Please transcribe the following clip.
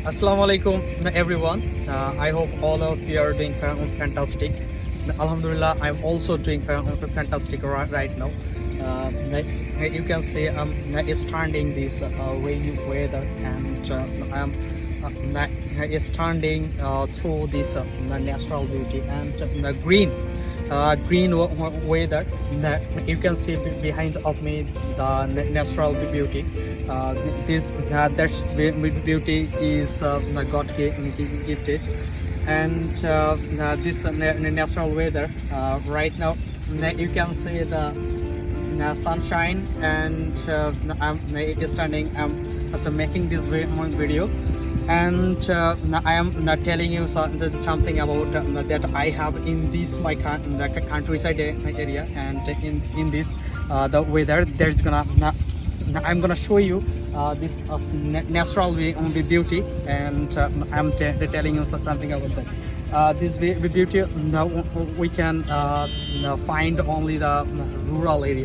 Assalamu alaikum everyone. I hope all of you are doing fantastic. Alhamdulillah, I'm also doing fantastic right now. You can see it's standing this rainy weather, and I'm standing through this natural beauty and the green weather. You can see behind of me the natural beauty. This that's beauty is God gifted, and this natural weather right now. You can see the sunshine, and I'm standing. So making this video, and I am telling you something about that I have in this my the countryside area, and in this the weather there's gonna I'm gonna show you this natural beauty, and I'm telling you something about that. This beauty we can find only the rural area.